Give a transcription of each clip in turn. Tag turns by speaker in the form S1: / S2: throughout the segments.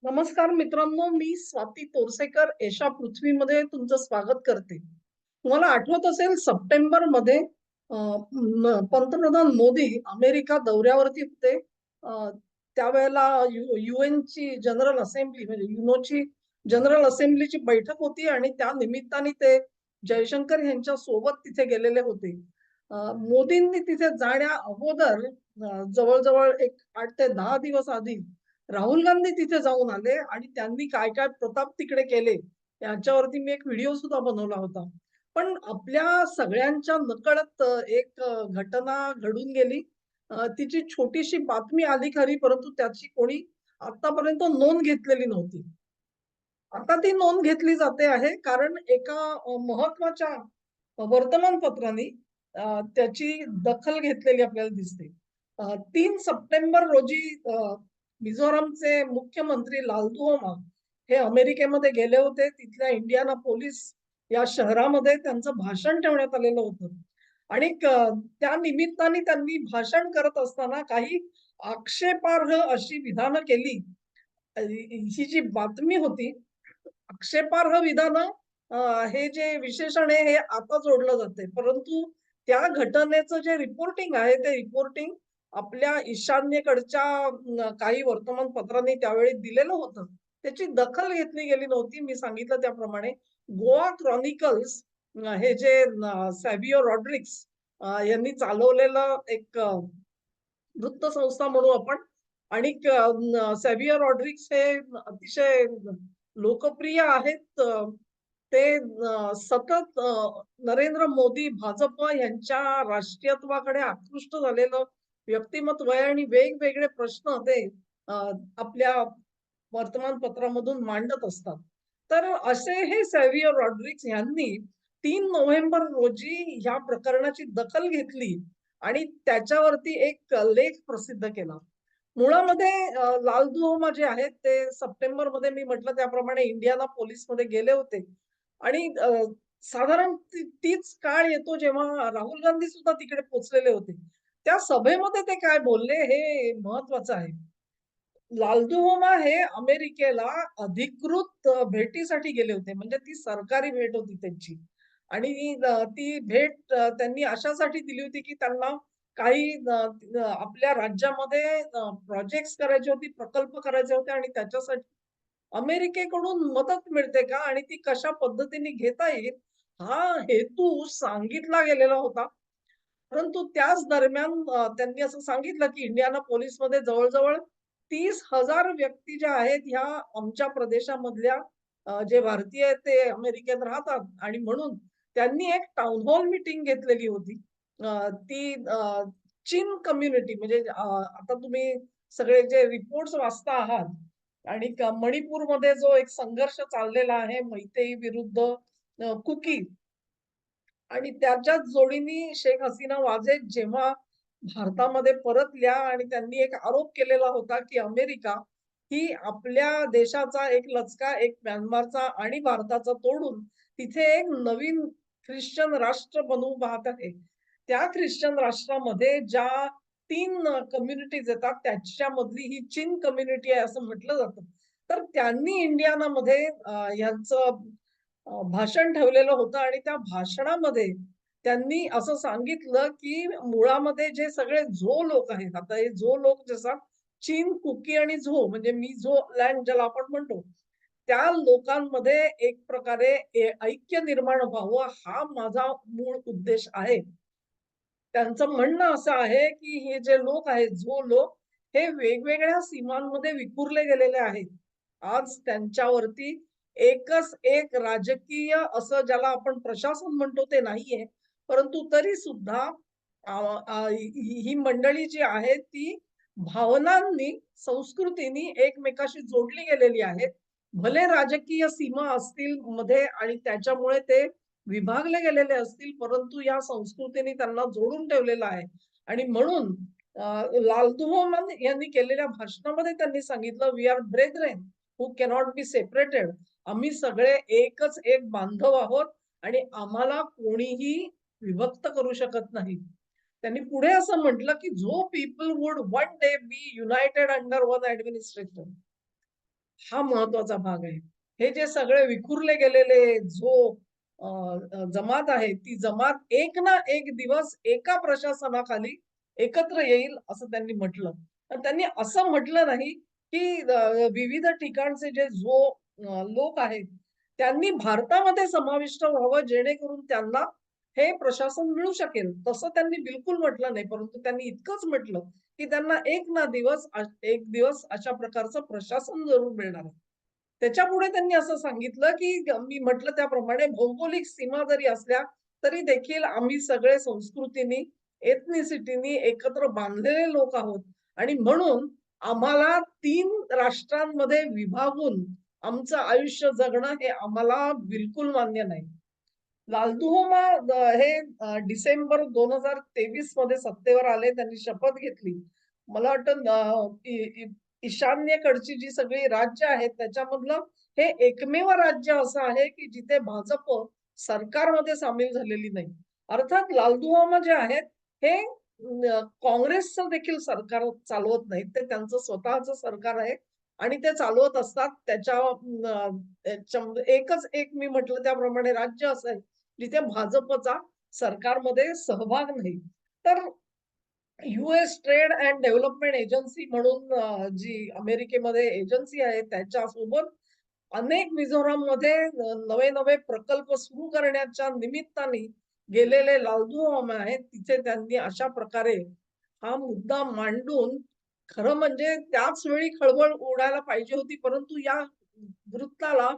S1: नमस्कार मित्रांनो, मी स्वाती तोरसेकर एशा पृथ्वीमध्ये तुमचं स्वागत करते. तुम्हाला आठवत असेल सप्टेंबरमध्ये पंतप्रधान मोदी अमेरिका दौऱ्यावरती होते. त्यावेळेला युएनची जनरल असेंब्ली म्हणजे युनोची जनरल असेंब्लीची बैठक होती आणि त्या निमित्ताने ते जयशंकर यांच्या सोबत तिथे गेलेले होते. मोदींनी तिथे जाण्या अगोदर जवळ-जवळ एक 8 ते 10 दिवस आधी राहुल गांधी तिथे जाऊन आले आणि त्यांनी काय-काय प्रताप तिकडे केले, याच्यावरती मी एक व्हिडिओ सुद्धा बनवला होता. पण आपल्या सगळ्यांच्या नकळत एक घटना घडून गेली. तिची छोटीशी बातमी आली खरी, परंतु त्याची कोणी आतापर्यंत नोंद घेतलेली नव्हती. आता ती नोंद घेतली जाते आहे, कारण एका महत्त्वाच्या वर्तमानपत्राने त्याची दखल घेतलेली आपल्याला दिसते. 3 सप्टेंबर रोजी मिझोरामचे मुख्यमंत्री लालदुहोमा हे अमेरिकेमध्ये गेले होते. तिथल्या इंडियाना पोलिस या शहरामध्ये त्यांचं भाषण ठेवण्यात आलेलं होतं आणि त्या निमित्ताने त्यांनी भाषण करत असताना काही आक्षेपार्ह अशी विधानं केली. ही जी बातमी होती, आक्षेपार्ह विधानं हे जे विशेषण आहे हे आता जोडलं जाते. परंतु त्या घटनेचं जे रिपोर्टिंग आहे, ते रिपोर्टिंग आपल्या ईशान्येकडच्या काही वर्तमानपत्रांनी त्यावेळी दिलेलं होतं. त्याची दखल घेतली गेली नव्हती. मी सांगितलं त्याप्रमाणे गोवा क्रॉनिकल्स हे जे सॅव्हिओ रॉड्रिग्स यांनी चालवलेलं एक वृत्तसंस्था म्हणू आपण आणि सॅव्हिओ रॉड्रिग्स हे अतिशय लोकप्रिय आहेत. ते सतत नरेंद्र मोदी, भाजप यांच्या राष्ट्रीयत्वाकडे आकृष्ट झालेलं व्यक्तिमत्व आहे आणि वेगवेगळे प्रश्न ते अ, आपल्या वर्तमानपत्रामधून मांडत असतात. तर असे हे सॅव्हिओ रॉड्रिग्स यांनी 3 नोव्हेंबर रोजी ह्या प्रकरणाची दखल घेतली आणि त्याच्यावरती एक लेख प्रसिद्ध केला. मुळामध्ये लाल दुहोमा जे आहेत ते सप्टेंबरमध्ये मी म्हटलं त्याप्रमाणे इंडियाना पोलिसमध्ये गेले होते आणि साधारण तीच काळ येतो जेव्हा राहुल गांधी सुद्धा तिकडे पोहोचलेले होते. त्या सभेमध्ये ते काय बोलले हे महत्वाचं आहे. लालदुहोमा हे अमेरिकेला अधिकृत भेटीसाठी गेले होते. म्हणजे ती सरकारी भेट होती त्यांची. आणि ती भेट त्यांनी अशासाठी दिली होती, की त्यांना काही आपल्या राज्यामध्ये प्रोजेक्ट्स करायचे होते, प्रकल्प करायचे होते आणि त्याच्यासाठी अमेरिकेकडून मदत मिळते का आणि ती कशा पद्धतीने घेता येईल, हा हेतू सांगितला गेलेला होता. परंतु त्याच दरम्यान त्यांनी असं सांगितलं, की इंडियाना पोलिसमध्ये जवळ-जवळ 30,000 व्यक्ती ज्या आहेत, ह्या आमच्या प्रदेशामधल्या जे भारतीय आहेत ते अमेरिकेत राहतात आणि म्हणून त्यांनी एक टाउन हॉल मीटिंग घेतलेली होती. ती चीन कम्युनिटी म्हणजे आता तुम्ही सगळे जे रिपोर्ट्स वाचता आहात आणि मणिपूरमध्ये जो एक संघर्ष चाललेला आहे मैतेई विरुद्ध कुकी आणि त्याच्याच जोडीने शेख हसीना वाजे जेव्हा भारतामध्ये परतल्या आणि त्यांनी एक आरोप केलेला होता, की अमेरिका ही आपल्या देशाचा एक लचका, एक म्यानमारचा आणि भारताचा तोडून तिथे एक नवीन ख्रिश्चन राष्ट्र बनवू पाहत आहे. त्या ख्रिश्चन राष्ट्रामध्ये ज्या 3 कम्युनिटीज येतात त्याच्यामधली ही चीन कम्युनिटी आहे असं म्हटलं जातं. तर त्यांनी इंडियानामध्ये ह्यांचं भाषण ठेवलेलं होतं आणि त्या भाषणामध्ये त्यांनी असं सांगितलं, की मुळामध्ये जे सगळे झो लोक आहेत, आता हे झो लोक जसा चीन, कुकी आणि झो म्हणजे मिझो लँड ज्याला आपण म्हणतो, त्या लोकांमध्ये एक प्रकारे ऐक्य निर्माण व्हावं हा माझा मूळ उद्देश आहे. त्यांचं म्हणणं असं आहे, की हे जे लोक आहेत, झो लोक, हे वेगवेगळ्या सीमांमध्ये विखुरले गेलेले आहेत. आज त्यांच्यावरती एकच एक राजकीय असं ज्याला आपण प्रशासन म्हणतो ते नाहीये. परंतु तरी सुद्धा ही मंडळी जी आहे ती भावनांनी, संस्कृतीनी एकमेकाशी जोडली गेलेली आहेत. भले राजकीय सीमा असतील मध्ये आणि त्याच्यामुळे ते विभागले गेलेले असतील, परंतु या संस्कृतीने त्यांना जोडून ठेवलेलं आहे. आणि म्हणून लाल दुहोमन यांनी केलेल्या भाषणामध्ये त्यांनी सांगितलं, "we are brethren who cannot be separated." आम्ही सगळे एकच एक बांधव आहोत आणि आम्हाला कोणीही विभक्त करू शकत नाही. त्यांनी पुढे असं म्हटलं, की "जो people would one day be united under one administration." हा महत्वाचा भाग आहे. हे जे सगळे विखुरले गेलेले जो जमात आहे, ती जमात एक ना एक दिवस एका प्रशासनाखाली एकत्र येईल असं त्यांनी म्हटलं. तर त्यांनी असं म्हटलं नाही, की विविध ठिकाणचे जे लोक आहेत, त्यांनी भारतामध्ये समाविष्ट व्हावं जेणेकरून त्यांना हे प्रशासन मिळू शकेल. तसं त्यांनी बिलकुल म्हटलं नाही. परंतु त्यांनी इतकंच म्हटलं, की त्यांना एक दिवस अशा प्रकारचं प्रशासन जरूर मिळणार आहे. त्याच्यापुढे त्यांनी असं सांगितलं, की मी म्हटलं त्याप्रमाणे भौगोलिक सीमा जरी असल्या, तरी देखील आम्ही सगळे संस्कृतीनी, एथनिसिटीनी एकत्र बांधलेले लोक आहोत आणि म्हणून आम्हाला 3 राष्ट्रांमध्ये विभागून आमचं आयुष्य जगणं हे आम्हाला बिलकुल मान्य नाही. लालदुहोमा हे डिसेंबर 2023 मध्ये सत्तेवर आले. त्यांनी शपथ घेतली. मला वाटतं ईशान्येकडची जी सगळी राज्य आहेत त्याच्यामधलं हे एकमेव राज्य असं आहे, की जिथे भाजप सरकारमध्ये सामील झालेली नाही. अर्थात लालदुहोमा जे आहेत हे काँग्रेसचं देखील सरकार चालवत नाहीत. ते त्यांचं स्वतःचं सरकार आहे आणि ते चालवत असतात. एकच एक मी म्हटलं त्याप्रमाणे राज्य असं आहे जिथे भाजपचा सरकारमध्ये सहभाग नाही. तर US trade and development agency म्हणून जी अमेरिकेमध्ये एजन्सी आहे त्याच्यासोबत अनेक मिझोराममध्ये नवे-नवे प्रकल्प सुरू करण्याच्या निमित्ताने गेलेले लालधू आहेत. तिथे त्यांनी अशा प्रकारे हा मुद्दा मांडून खरं म्हणजे त्याच वेळी खळबळ उडायला पाहिजे होती. परंतु या वृत्ताला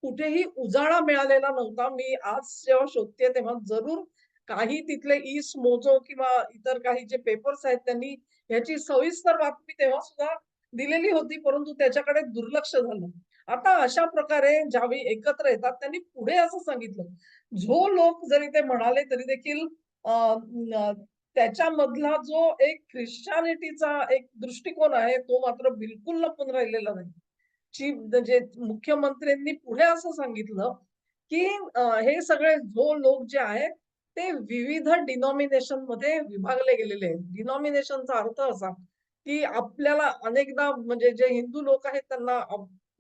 S1: कुठेही उजाळा मिळालेला नव्हता. मी आज जेव्हा शोधतेय तेव्हा जरूर काही तिथले ईस्ट मोजो किंवा इतर काही जे पेपर्स आहेत त्यांनी ह्याची सविस्तर बातमी तेव्हा सुद्धा दिलेली होती, परंतु त्याच्याकडे दुर्लक्ष झालं. आता अशा प्रकारे ज्यावेळी एकत्र येतात त्यांनी पुढे असं सांगितलं, जो लोक जरी ते म्हणाले तरी देखील त्याच्यामधला जो एक ख्रिश्चनिटीचा एक दृष्टिकोन आहे तो मात्र बिलकुल लपून राहिलेला नाही. चीफ म्हणजे मुख्यमंत्र्यांनी पुढे असं सांगितलं, की हे सगळे लोक जे आहेत ते विविध डिनॉमिनेशन मध्ये विभागले गेलेले आहेत. डिनॉमिनेशनचा अर्थ असा, की आपल्याला अनेकदा म्हणजे जे हिंदू लोक आहेत त्यांना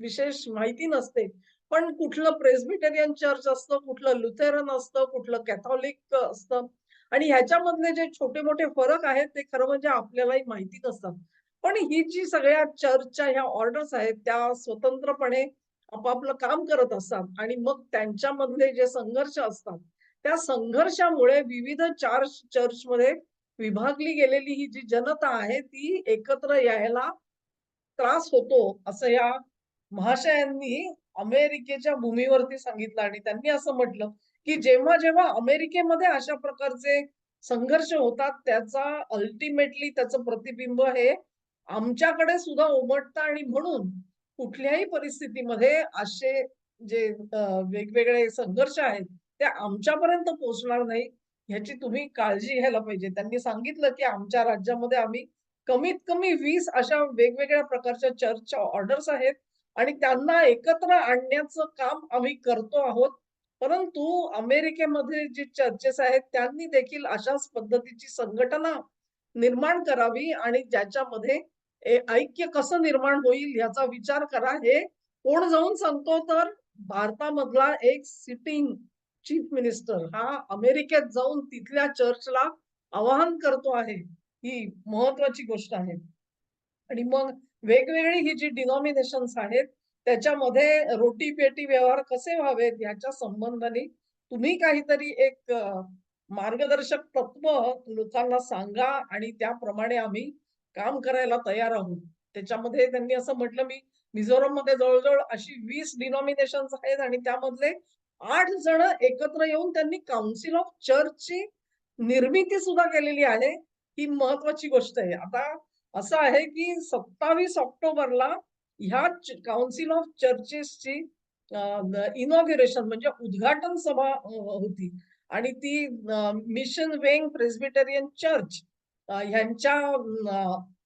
S1: विशेष माहिती नसते. पण कुठलं प्रेस्बिटेरियन चर्च असतं, कुठलं लुथेरन असतं, कुठलं कॅथॉलिक असतं आणि ह्याच्यामधले जे छोटे-मोठे फरक आहेत ते खरं म्हणजे आपल्यालाही माहिती नसतात. पण ही जी सगळ्या चर्चच्या ह्या ऑर्डर्स आहेत त्या स्वतंत्रपणे आपापलं काम करत असतात आणि मग त्यांच्यामधले जे संघर्ष असतात, त्या संघर्षामुळे विविध चर्चमध्ये विभागली गेलेली ही जी जनता आहे ती एकत्र यायला त्रास होतो, असं या महाशयांनी अमेरिकेच्या भूमीवरती सांगितलं आणि त्यांनी असं म्हटलं, की जेव्हा-जेव्हा अमेरिकेमध्ये अशा प्रकारचे संघर्ष होतात, त्याचा अल्टिमेटली त्याचं प्रतिबिंब हे आमच्याकडे सुद्धा उमटतं आणि म्हणून कुठल्याही परिस्थितीमध्ये असे जे वेगवेगळे संघर्ष आहेत, ते आमच्यापर्यंत पोहोचणार नाही, ह्याची तुम्ही काळजी घ्यायला पाहिजे. त्यांनी सांगितलं, की आमच्या राज्यामध्ये आम्ही कमीत कमी 20 अशा वेगवेगळ्या प्रकारच्या चर्चच्या ऑर्डर्स आहेत आणि त्यांना एकत्र आणण्याचं काम आम्ही करतो आहोत. परंतु अमेरिकेमध्ये जे चर्चेस आहेत त्यांनी देखील अशाच पद्धतीची संघटना निर्माण करावी आणि ज्याच्यामध्ये ऐक्य कसं निर्माण होईल याचा विचार करा. हे कोण जाऊन सांगतो तर भारतामधला एक सिटिंग चीफ मिनिस्टर हा अमेरिकेत जाऊन तिथल्या चर्चला आवाहन करतो आहे. ही महत्वाची गोष्ट आहे. आणि मग वेगवेगळी ही जी डिनॉमिनेशन्स आहेत, त्याच्यामध्ये रोटी-पेटी व्यवहार कसे व्हावेत ह्याच्या संबंधाने तुम्ही काहीतरी एक मार्गदर्शक तत्व लोकांना सांगा आणि त्याप्रमाणे आम्ही काम करायला तयार आहोत. त्याच्यामध्ये त्यांनी असं म्हटलं, मी मिझोरममध्ये जवळ अशी 20 डिनॉमिनेशन्स आहेत आणि त्यामधले 8 जण एकत्र येऊन त्यांनी काउन्सिल ऑफ चर्चची निर्मिती सुद्धा केलेली आहे. ही महत्वाची गोष्ट आहे. आता असं आहे की 27 ऑक्टोबरला ह्या काउन्सिल ऑफ चर्चेसची इनॉग्युरेशन म्हणजे उद्घाटन सभा होती आणि ती मिशन वेंग प्रेस्बिटेरियन चर्च ह्यांच्या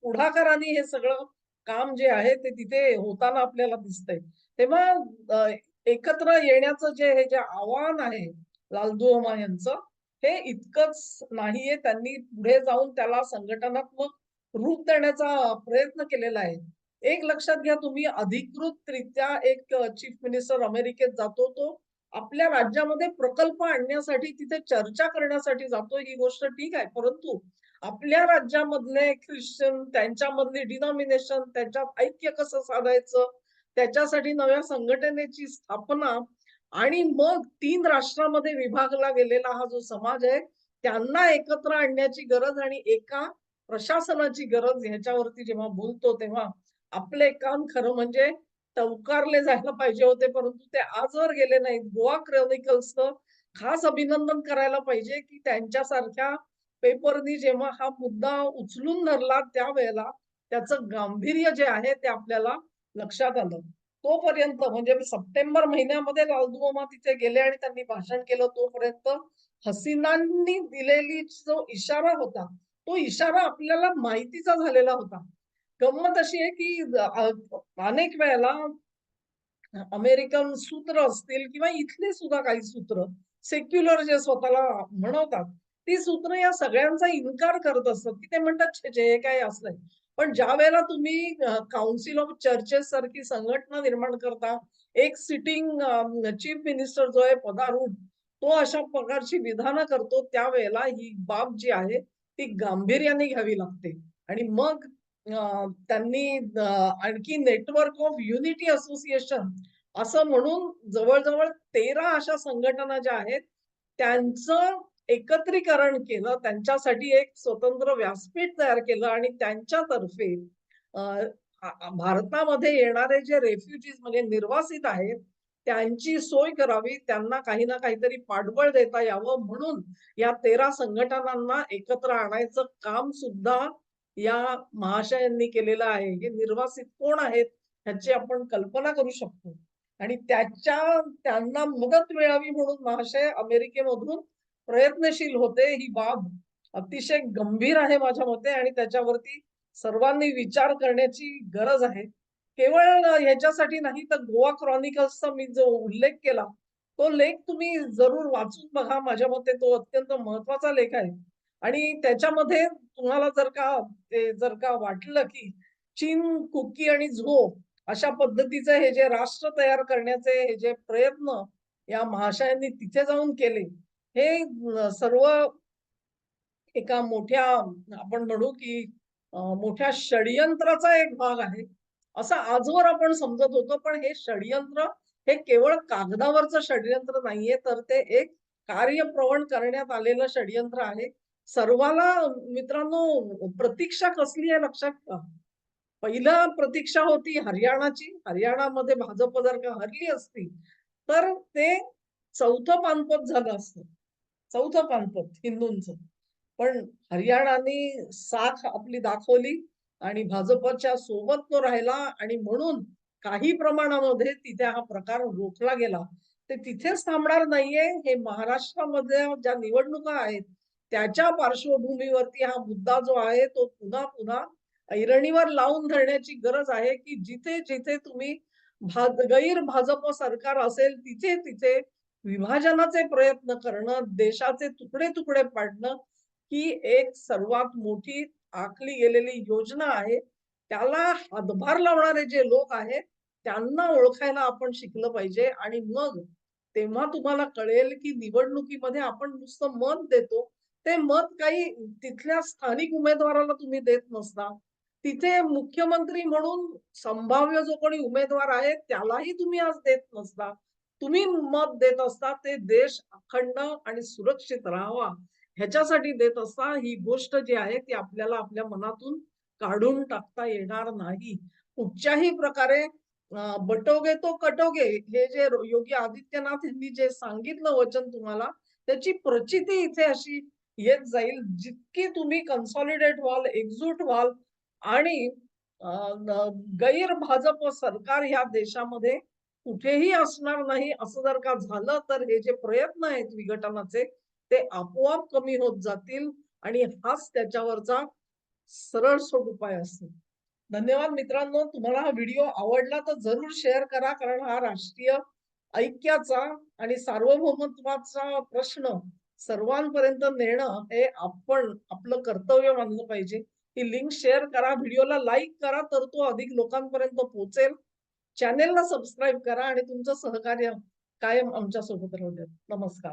S1: पुढाकाराने हे सगळं काम जे आहे ते तिथे होताना आपल्याला दिसतंय. तेव्हा अ, एकत्र येण्याचं जे आव्हान आहे लालदुहोमा यांचं, हे इतकंच नाहीये. त्यांनी पुढे जाऊन त्याला संघटनात्मक रूप देण्याचा प्रयत्न केलेला आहे. एक लक्षात घ्या, तुम्ही अधिकृतरित्या एक चीफ मिनिस्टर अमेरिकेत जातो, तो आपल्या राज्यामध्ये प्रकल्प आणण्यासाठी, तिथे चर्चा करण्यासाठी जातो, ही गोष्ट ठीक आहे. परंतु आपल्या राज्यामधले ख्रिश्चन, त्यांच्यामधली डिनॉमिनेशन, त्यांच्यात ऐक्य कसं साधायचं, त्याच्यासाठी नव्या संघटनेची स्थापना आणि मग 3 राष्ट्रामध्ये विभागला गेलेला हा जो समाज आहे, त्यांना एकत्र आणण्याची गरज आणि एका प्रशासनाची गरज, ह्याच्यावरती जेव्हा बोलतो, तेव्हा आपले काम खरं म्हणजे टवकारले जायला पाहिजे होते, परंतु ते आजवर गेले नाहीत. गोवा क्रॉनिकल्सचं खास अभिनंदन करायला पाहिजे, की त्यांच्यासारख्या पेपरनी जेव्हा हा मुद्दा उचलून धरला, त्यावेळेला त्याचं गांभीर्य जे आहे ते आपल्याला लक्षात आलं. तोपर्यंत म्हणजे सप्टेंबर महिन्यामध्ये लालदुआमा तिथे गेले आणि त्यांनी भाषण केलं, तोपर्यंत हसीनांनी दिलेली जो इशारा होता, तो इशारा आपल्याला माहितीचा झालेला होता. गंमत अशी आहे, की अनेक वेळेला अमेरिकन सूत्र असतील किंवा इथले सुद्धा काही सूत्र, सेक्युलर जे स्वतःला म्हणवतात, ती सूत्र या सगळ्यांचा इन्कार करत असतात, की ते म्हणतात, "छे, छे, हे काय असलंय." पण ज्यावेळेला तुम्ही काउन्सिल ऑफ चर्चेस सारखी संघटना निर्माण करता, एक सिटिंग चीफ मिनिस्टर जो आहे पदारूढ, तो अशा प्रकारची विधानं करतो, त्यावेळेला ही बाब जी आहे, ती गांभीर्याने घ्यावी लागते. आणि मग त्यांनी आणखी नेटवर्क ऑफ युनिटी असोसिएशन असं म्हणून जवळ-जवळ 13 अशा संघटना ज्या आहेत, त्यांचं एकत्रीकरण केलं. त्यांच्यासाठी एक स्वतंत्र व्यासपीठ तयार केलं आणि त्यांच्यातर्फे अ, भारतामध्ये येणारे जे रेफ्युजीज म्हणजे निर्वासित आहेत, त्यांची सोय करावी, त्यांना काही ना काहीतरी पाठबळ देता यावं म्हणून या 13 संघटनांना एकत्र आणायचं काम सुद्धा या महाशयांनी केलेलं आहे. हे निर्वासित कोण आहेत, ह्याची आपण कल्पना करू शकतो. आणि त्यांना मदत मिळावी म्हणून महाशय अमेरिकेमधून प्रयत्नशील होते. ही बाब अतिशय गंभीर आहे माझ्या मते आणि त्याच्यावरती सर्वांनी विचार करण्याची गरज आहे. केवळ ह्याच्यासाठी नाही, तर गोवा क्रॉनिकल्सचा मी जो उल्लेख केला, तो लेख तुम्ही जरूर वाचून बघा. माझ्या मते तो अत्यंत महत्वाचा लेख आहे. आणि त्याच्यामध्ये तुम्हाला जर का वाटलं, की चीन, कुकी आणि झो अशा पद्धतीचे हे जे राष्ट्र तयार करण्याचे हे जे प्रयत्न या महाशयांनी तिथे जाऊन केले, हे सर्व एका मोठ्या आपण म्हणू, की मोठ्या षडयंत्राचा एक भाग आहे. असं आजवर आपण समजत होतो. पण हे षडयंत्र हे केवळ कागदावरचं षडयंत्र नाहीये, तर ते एक कार्यप्रवण करण्यात आलेलं षडयंत्र आहे. सर्वाला मित्रांनो प्रतीक्षा कसली आहे लक्षात ठेवा. पहिला प्रतीक्षा होती हरियाणाची. हरियाणामध्ये भाजप जर का हरली असती, तर ते चौथं पानपत झालं असतं. चौथं पानपत हिंदूंचं. पण हरियाणाने साथ आपली दाखवली आणि भाजपच्या सोबत तो राहिला आणि म्हणून काही प्रमाणामध्ये तिथे हा प्रकार रोखला गेला. ते तिथेच थांबणार नाहीये. हे महाराष्ट्रामध्ये ज्या निवडणुका आहेत, त्याच्या पार्श्वभूमीवरती हा मुद्दा जो आहे, तो पुन्हा-पुन्हा ऐरणीवर लावून धरण्याची गरज आहे, की जिथे-जिथे तुम्ही गैर भाजप सरकार असेल, तिथे-तिथे विभाजनाचे प्रयत्न करणं, देशाचे तुकडे-तुकडे पाडणं, ही एक सर्वात मोठी आखली गेलेली योजना आहे. त्याला हातभार लावणारे जे लोक आहेत, त्यांना ओळखायला आपण शिकलं पाहिजे आणि मग तेव्हा तुम्हाला कळेल, की निवडणुकीमध्ये आपण नुसतं मत देतो. ते मत काही तिथल्या स्थानिक उमेदवाराला तुम्ही देत नसता. तिथे मुख्यमंत्री म्हणून संभाव्य जो कोणी उमेदवार आहे, त्यालाही तुम्ही आज देत नसता. तुम्ही मत देत असता ते देश अखंड आणि सुरक्षित राहावा ह्याच्यासाठी देत असता. ही गोष्ट जी आहे ती आपल्याला आपल्या मनातून काढून टाकता येणार नाही. कुठच्याही प्रकारे बटोगे तो कटोगे हे जे योगी आदित्यनाथ यांनी जे सांगितलं वचन तुम्हाला, त्याची प्रचिती इथे अशी येत जाईल. जितकी तुम्ही कन्सॉलिडेट व्हाल, एकजूट व्हाल आणि अ, गैर भाजप सरकार ह्या देशामध्ये कुठेही असणार नाही, असं जर का झालं, तर हे जे प्रयत्न आहेत विघटनाचे, ते आपोआप कमी होत जातील आणि हाच त्याच्यावरचा सरळसोट उपाय असतो. धन्यवाद मित्रांनो. तुम्हाला हा व्हिडिओ आवडला तर जरूर शेअर करा, कारण हा राष्ट्रीय ऐक्याचा आणि सार्वभौमत्वाचा प्रश्न सर्वांपर्यंत नेणं हे आपण आपलं कर्तव्य मानलं पाहिजे. ही लिंक शेअर करा, व्हिडिओला लाईक करा, तर तो अधिक लोकांपर्यंत पोहोचेल. चॅनेलला सबस्क्राईब करा आणि तुमचं सहकार्य कायम आमच्यासोबत राहू द्या. नमस्कार.